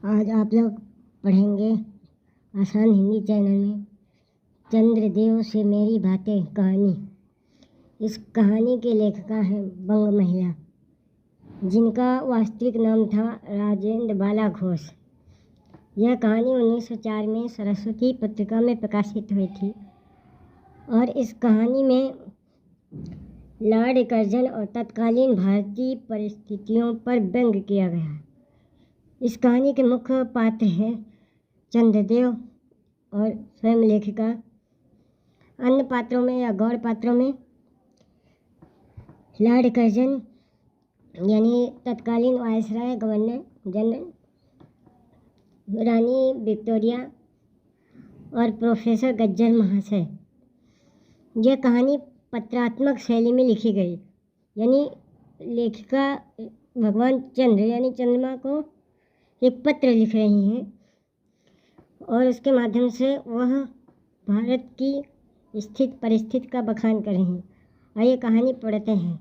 आज आप लोग पढ़ेंगे आसान हिंदी चैनल में चंद्रदेव से मेरी बातें कहानी। इस कहानी के लेखिका हैं बंग महिला, जिनका वास्तविक नाम था राजेंद्र बाला घोष। यह कहानी 1904 में सरस्वती पत्रिका में प्रकाशित हुई थी और इस कहानी में लॉर्ड कर्जन और तत्कालीन भारतीय परिस्थितियों पर व्यंग किया गया है। इस कहानी के मुख्य पात्र हैं चंद्रदेव और स्वयं लेखिका। अन्य पात्रों में या गौड़ पात्रों में लॉर्ड कर्जन यानी तत्कालीन वायसराय गवर्नर जनरल, रानी विक्टोरिया और प्रोफेसर गज्जर महाशय। यह कहानी पत्रात्मक शैली में लिखी गई, यानी लेखिका भगवान चंद्र यानी चंद्रमा को एक पत्र लिख रही हैं और उसके माध्यम से वह भारत की स्थित परिस्थिति का बखान कर रही हैं। आइए कहानी पढ़ते हैं।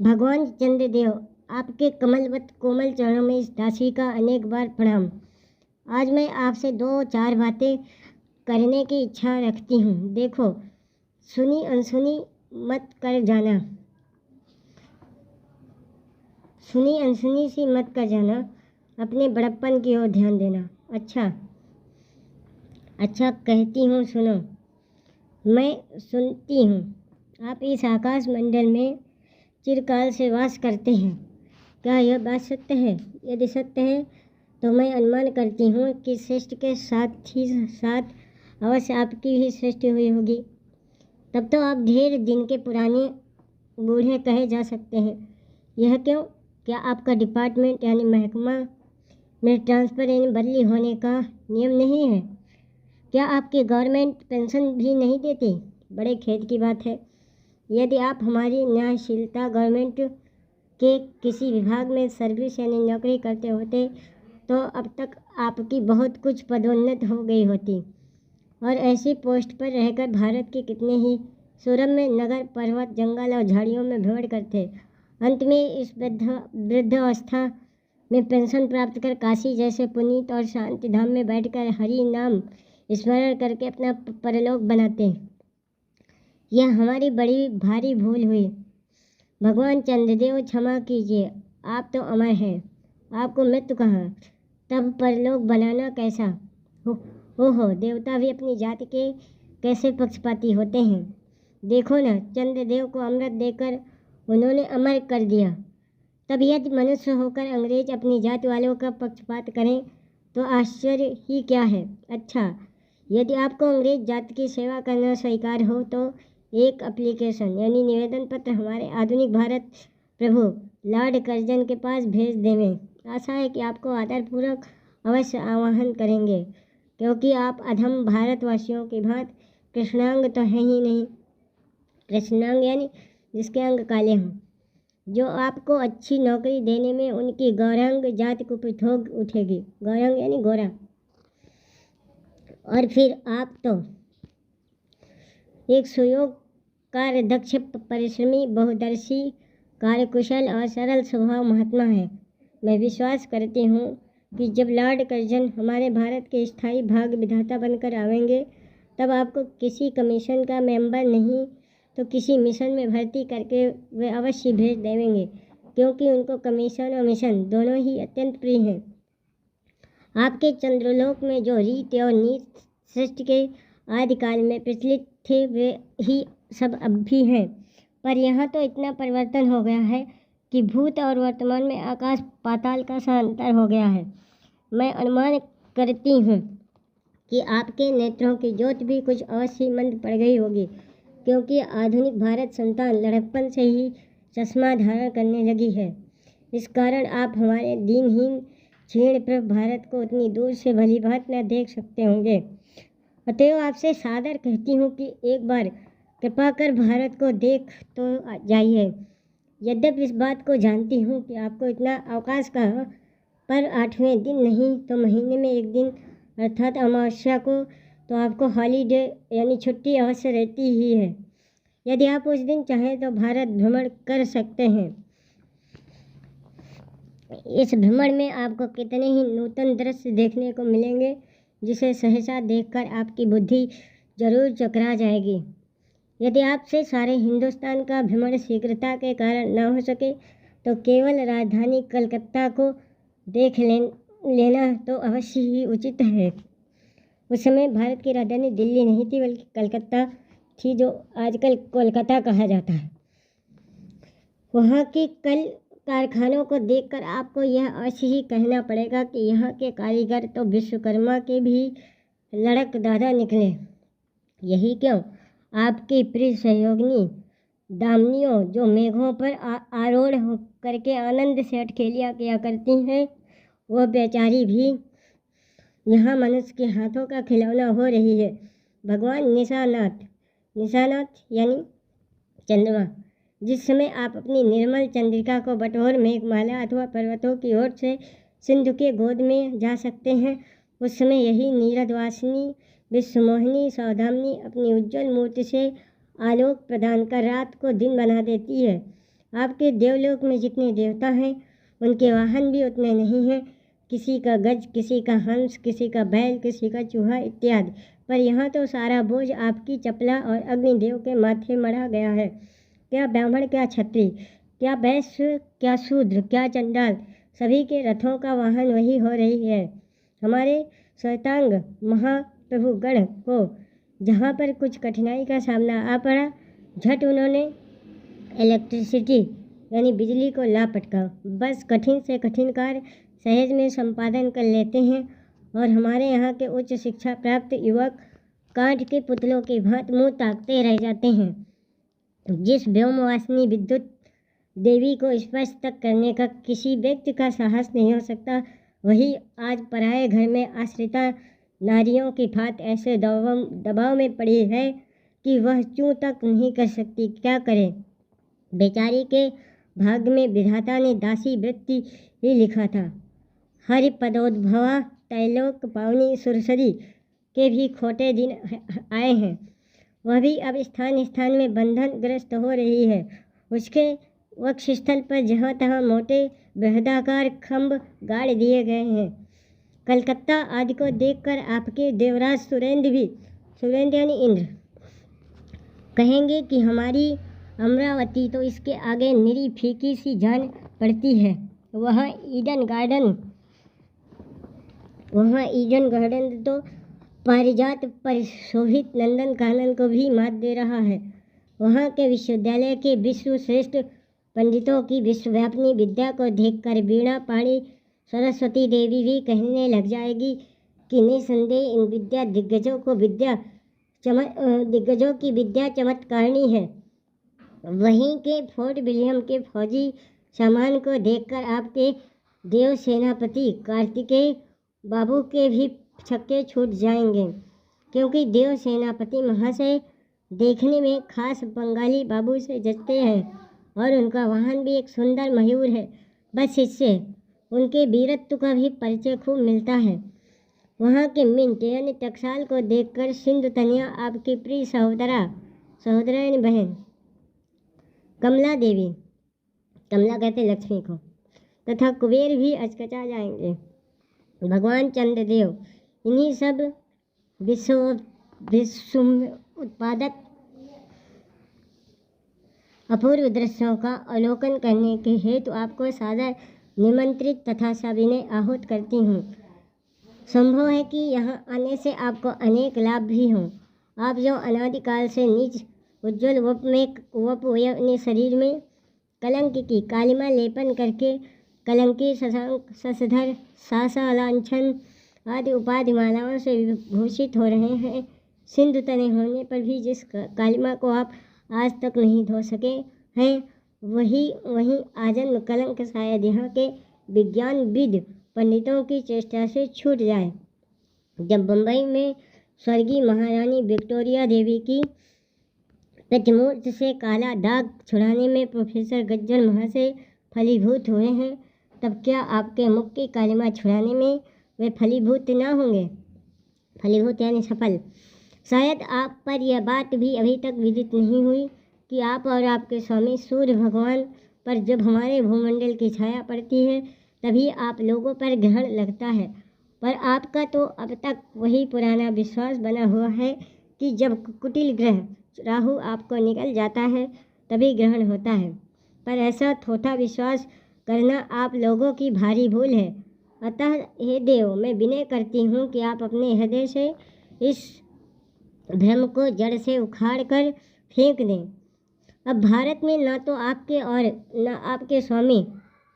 भगवान चंद्रदेव, आपके कमलवत कोमल चरणों में इस दासी का अनेक बार प्रणाम। आज मैं आपसे 2-4 बातें करने की इच्छा रखती हूँ। देखो, सुनी अनसुनी मत कर जाना, सुनी अनसुनी सी मत कर जाना। अपने बड़प्पन की ओर ध्यान देना। अच्छा कहती हूँ, सुनो। मैं सुनती हूँ। आप इस आकाश मंडल में चिरकाल से वास करते हैं। क्या यह बात सत्य है? यदि सत्य है तो मैं अनुमान करती हूँ कि सृष्टि के साथ ही साथ अवश्य आपकी भी सृष्टि हुई होगी। तब तो आप ढेर दिन के पुराने बूढ़े कहे जा सकते हैं। यह क्यों? क्या आपका डिपार्टमेंट यानी महकमा में ट्रांसफ़र यानी बदली होने का नियम नहीं है? क्या आपकी गवर्नमेंट पेंशन भी नहीं देती? बड़े खेद की बात है। यदि आप हमारी न्यायशीलता गवर्नमेंट के किसी विभाग में सर्विस यानी नौकरी करते होते तो अब तक आपकी बहुत कुछ पदोन्नत हो गई होती और ऐसी पोस्ट पर रहकर भारत के कितने ही सुरम्य नगर, पर्वत, जंगल और झाड़ियों में भ्रमण करते। अंत में इस वृद्धावस्था में पेंशन प्राप्त कर काशी जैसे पुनीत और शांति धाम में बैठकर हरि नाम स्मरण करके अपना परलोक बनाते। यह हमारी बड़ी भारी भूल हुई। भगवान चंद्रदेव, क्षमा कीजिए। आप तो अमर हैं, आपको मृत्यु कहाँ, तब परलोक बनाना कैसा? हो देवता भी अपनी जाति के कैसे पक्षपाती होते हैं। देखो न, चंद्रदेव को अमृत देकर उन्होंने अमर कर दिया। तब यदि मनुष्य होकर अंग्रेज अपनी जाति वालों का पक्षपात करें तो आश्चर्य ही क्या है। अच्छा, यदि आपको अंग्रेज जाति की सेवा करना स्वीकार हो तो एक एप्लीकेशन यानी निवेदन पत्र हमारे आधुनिक भारत प्रभु लॉर्ड कर्जन के पास भेज देवें। आशा है कि आपको आदरपूर्वक अवश्य आह्वान करेंगे, क्योंकि आप अधम भारतवासियों की भांति कृष्णांग तो हैं ही नहीं। कृष्णांग यानी जिसके अंग काले हों, जो आपको अच्छी नौकरी देने में उनकी गौरांग जाति कुपित हो उठेगी। गौरांग यानी गोरा। और फिर आप तो एक सुयोग कार्यदक्ष, परिश्रमी, बहुदर्शी, कार्यकुशल और सरल स्वभाव महात्मा है। मैं विश्वास करती हूँ कि जब लॉर्ड कर्जन हमारे भारत के स्थायी भाग विधाता बनकर आवेंगे तब आपको किसी कमीशन का मेंबर नहीं तो किसी मिशन में भर्ती करके वे अवश्य भेज देवेंगे, क्योंकि उनको कमीशन और मिशन दोनों ही अत्यंत प्रिय हैं। आपके चंद्रलोक में जो रीत और नीति सृष्टि के आदिकाल में प्रचलित थे वे ही सब अब भी हैं, पर यहाँ तो इतना परिवर्तन हो गया है कि भूत और वर्तमान में आकाश पाताल का सा अंतर हो गया है। मैं अनुमान करती हूँ कि आपके नेत्रों की ज्योति भी कुछ अवश्य मंद पड़ गई होगी, क्योंकि आधुनिक भारत संतान लड़कपन से ही चश्मा धारण करने लगी है। इस कारण आप हमारे दीनहीन क्षीण प्रभ भारत को उतनी दूर से भली भांति न देख सकते होंगे। अतएव आपसे सादर कहती हूँ कि एक बार कृपा कर भारत को देख तो जाइए। यद्यपि इस बात को जानती हूँ कि आपको इतना अवकाश कहाँ, पर 8वें दिन नहीं तो महीने में एक दिन अर्थात अमावस्या को तो आपको हॉलीडे यानी छुट्टी अवश्य रहती ही है। यदि आप उस दिन चाहें तो भारत भ्रमण कर सकते हैं। इस भ्रमण में आपको कितने ही नूतन दृश्य देखने को मिलेंगे, जिसे सहसा देखकर आपकी बुद्धि जरूर चकरा जाएगी। यदि आपसे सारे हिंदुस्तान का भ्रमण शीघ्रता के कारण न हो सके तो केवल राजधानी कलकत्ता को देख लेना तो अवश्य ही उचित है। उस समय भारत की राजधानी दिल्ली नहीं थी, बल्कि कलकत्ता थी, जो आजकल कोलकाता कहा जाता है। वहाँ के कल कारखानों को देखकर आपको यह अवश्य ही कहना पड़ेगा कि यहाँ के कारीगर तो विश्वकर्मा के भी लड़क दादा निकले। यही क्यों आपकी प्रिय सहयोगिनी दामिनियों, जो मेघों पर आरूढ़ करके आनंद से अटखेलियाँ किया करती हैं, वह बेचारी भी यहाँ मनुष्य के हाथों का खिलौना हो रही है। भगवान निशानाथ यानी चंद्रमा, जिस समय आप अपनी निर्मल चंद्रिका को बटोर मेघमाला अथवा पर्वतों की ओर से सिंधु के गोद में जा सकते हैं, उस समय यही नीरदवासिनी विश्वमोहिनी सौदामिनी अपनी उज्ज्वल मूर्ति से आलोक प्रदान कर रात को दिन बना देती है। आपके देवलोक में जितने देवता हैं, उनके वाहन भी उतने नहीं हैं। किसी का गज, किसी का हंस, किसी का बैल, किसी का चूहा इत्यादि। पर यहाँ तो सारा बोझ आपकी चपला और अग्निदेव के माथे मढ़ा गया है। क्या ब्राह्मण, क्या क्षत्रिय, क्या वैश्य, क्या शूद्र, क्या चंडाल, सभी के रथों का वाहन वही हो रही है। हमारे श्वेतांग महाप्रभु गण को जहाँ पर कुछ कठिनाई का सामना आ पड़ा, झट उन्होंने इलेक्ट्रिसिटी यानी बिजली को ला पटका। बस कठिन से कठिन कार्य सहज में संपादन कर लेते हैं। और हमारे यहाँ के उच्च शिक्षा प्राप्त युवक कांच के पुतलों की भांति मुँह ताकते रह जाते हैं। जिस व्योमवासिनी विद्युत देवी को स्पर्श तक करने का किसी व्यक्ति का साहस नहीं हो सकता, वही आज पराये घर में आश्रिता नारियों की भांति ऐसे दबाव में पड़ी है कि वह चूं तक नहीं कर सकती। क्या करे? बेचारी के भाग्य में विधाता ने दासी वृत्ति ही लिखा था। हरि पदोद्भवा त्रैलोक पावनी सुरसरी के भी खोटे दिन आए हैं। वह भी अब स्थान स्थान में बंधन ग्रस्त हो रही है। उसके वक्षस्थल पर जहाँ तहाँ मोटे बृहदाकार खंभ गाड़ दिए गए हैं। कलकत्ता आदि को देखकर आपके देवराज सुरेंद्र यानी इंद्र कहेंगे कि हमारी अमरावती तो इसके आगे निरी फीकी सी जान पड़ती है। वहाँ ईडन गार्डन तो पारिजात पर शोभित नंदन कानन को भी मात दे रहा है। वहाँ के विश्वविद्यालय के विश्व श्रेष्ठ पंडितों की विश्वव्यापिनी विद्या को देखकर वीणा पाणी सरस्वती देवी भी कहने लग जाएगी कि निसंदेह इन विद्या दिग्गजों की विद्या चमत्कारणी है। वहीं के फोर्ट विलियम के फौजी सामान को देखकर आपके देव सेनापति कार्तिकेय बाबू के भी छक्के छूट जाएंगे, क्योंकि देव सेनापति महाशय देखने में खास बंगाली बाबू से जचते हैं और उनका वाहन भी एक सुंदर मयूर है। बस इससे उनके वीरत्व का भी परिचय खूब मिलता है। वहाँ के मिंट यानी टकसाल को देखकर सिंधु तनिया आपकी प्रिय सहोदरा यानी बहन कमला देवी, कमला कहते लक्ष्मी को, तथा कुबेर भी अचकचा जाएंगे। भगवान चंद्रदेव इन्हीं सब विश्व उत्पादक अपूर्व दृश्यों का अवलोकन करने के हेतु आपको सादर निमंत्रित तथा सविनय आहूत करती हूँ। संभव है कि यहाँ आने से आपको अनेक लाभ भी हों। आप जो अनादिकाल से नीच उज्ज्वल वप अपने शरीर में कलंक की कालिमा लेपन करके कलंकी शशधर सासा लांछन आदि उपाधि मालाओं से विभूषित हो रहे हैं, सिंधु तने होने पर भी जिस कालिमा को आप आज तक नहीं धो सके हैं, वही आजन्म कलंक शायद यहाँ के विज्ञानविद पंडितों की चेष्टा से छूट जाए। जब बम्बई में स्वर्गीय महारानी विक्टोरिया देवी की प्रतिमूर्ति से काला दाग छुड़ाने में प्रोफेसर गज्जर महाशय फलीभूत हुए हैं, तब क्या आपके मुख की कालिमा छुड़ाने में वे फलीभूत ना होंगे? फलीभूत यानी सफल। शायद आप पर यह बात भी अभी तक विदित नहीं हुई कि आप और आपके स्वामी सूर्य भगवान पर जब हमारे भूमंडल की छाया पड़ती है तभी आप लोगों पर ग्रहण लगता है। पर आपका तो अब तक वही पुराना विश्वास बना हुआ है कि जब कुटिल ग्रह राहु आपको निकल जाता है तभी ग्रहण होता है। पर ऐसा थोथा विश्वास करना आप लोगों की भारी भूल है। अतः हे देव, मैं विनय करती हूँ कि आप अपने हृदय से इस भ्रम को जड़ से उखाड़ कर फेंक दें। अब भारत में न तो आपके और न आपके स्वामी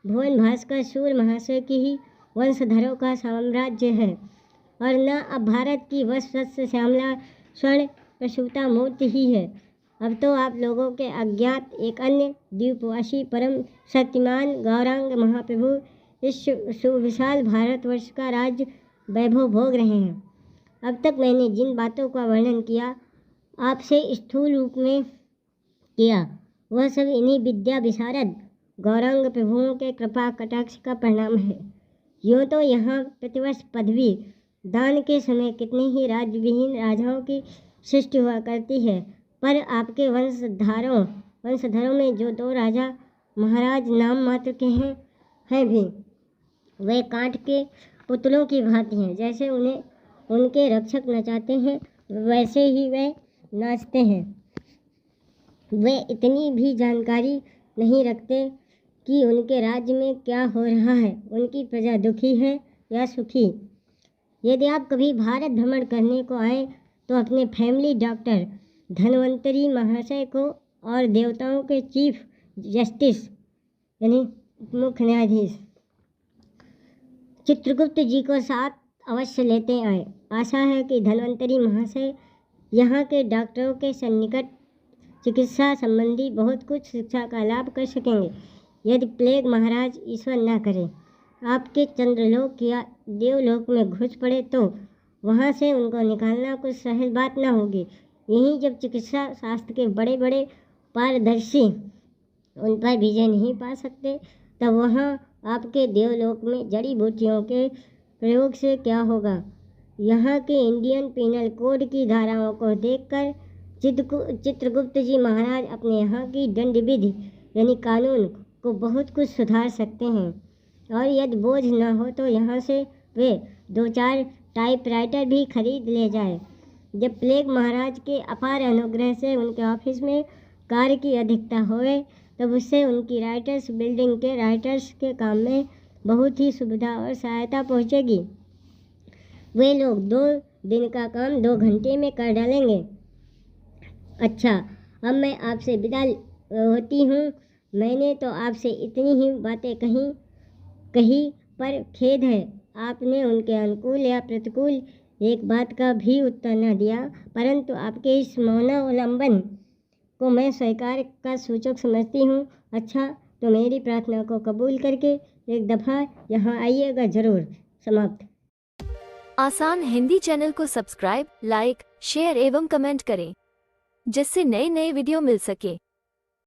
भुवन भास्कर सूर्य महाशय की ही वंशधरों का साम्राज्य है, और न अब भारत की वत्स श्यामला स्वर्ण प्रसूता मूर्ति ही है। अब तो आप लोगों के अज्ञात एक अन्य द्वीपवासी परम शक्तिमान गौरांग महाप्रभु इस सुविशाल भारतवर्ष का राज्य वैभव भोग रहे हैं। अब तक मैंने जिन बातों का वर्णन किया आपसे स्थूल रूप में किया, वह सब इन्हीं विद्या विशारद गौरांग प्रभुओं के कृपा कटाक्ष का परिणाम है। यूँ तो यहाँ प्रतिवर्ष पदवी दान के समय कितने ही राज्यविहीन राजाओं की सृष्टि हुआ करती है, पर आपके वंशधरों में जो 2 राजा महाराज नाम मात्र के हैं भी, वे कांट के पुतलों की भांति हैं। जैसे उन्हें उनके रक्षक नचाते हैं वैसे ही वे नाचते हैं। वे इतनी भी जानकारी नहीं रखते कि उनके राज्य में क्या हो रहा है, उनकी प्रजा दुखी है या सुखी। यदि आप कभी भारत भ्रमण करने को आए तो अपने फैमिली डॉक्टर धन्वंतरी महाशय को और देवताओं के चीफ जस्टिस यानी मुख्य न्यायाधीश चित्रगुप्त जी को साथ अवश्य लेते आए। आशा है कि धन्वंतरी महाशय यहाँ के डॉक्टरों के सन्निकट चिकित्सा संबंधी बहुत कुछ शिक्षा का लाभ कर सकेंगे। यदि प्लेग महाराज ईश्वर न करे आपके चंद्रलोक या देवलोक में घुस पड़े तो वहाँ से उनको निकालना कुछ सहज बात न होगी। यहीं जब चिकित्सा शास्त्र के बड़े बड़े पारदर्शी उन पर विजय नहीं पा सकते, तब वहाँ आपके देवलोक में जड़ी बूटियों के प्रयोग से क्या होगा। यहाँ के इंडियन पिनल कोड की धाराओं को देखकर चित्रगुप्त जी महाराज अपने यहाँ की दंड विधि यानी कानून को बहुत कुछ सुधार सकते हैं। और यदि बोझ न हो तो यहाँ से वे 2-4 टाइपराइटर भी खरीद ले जाए। जब प्लेग महाराज के अपार अनुग्रह से उनके ऑफिस में कार्य की अधिकता होए तब उससे उनकी राइटर्स बिल्डिंग के राइटर्स के काम में बहुत ही सुविधा और सहायता पहुँचेगी। वे लोग 2 दिन का काम 2 घंटे में कर डालेंगे। अच्छा, अब मैं आपसे विदा होती हूँ। मैंने तो आपसे इतनी ही बातें कही पर खेद है आपने उनके अनुकूल या प्रतिकूल एक बात का भी उत्तर न दिया, परंतु आपके इस मौनावलंबन को मैं स्वीकार का सूचक समझती हूँ। अच्छा, तो मेरी प्रार्थना को कबूल करके एक दफ़ा यहाँ आइएगा ज़रूर। समाप्त। आसान हिंदी चैनल को सब्सक्राइब, लाइक, शेयर एवं कमेंट करें, जिससे नए वीडियो मिल सके।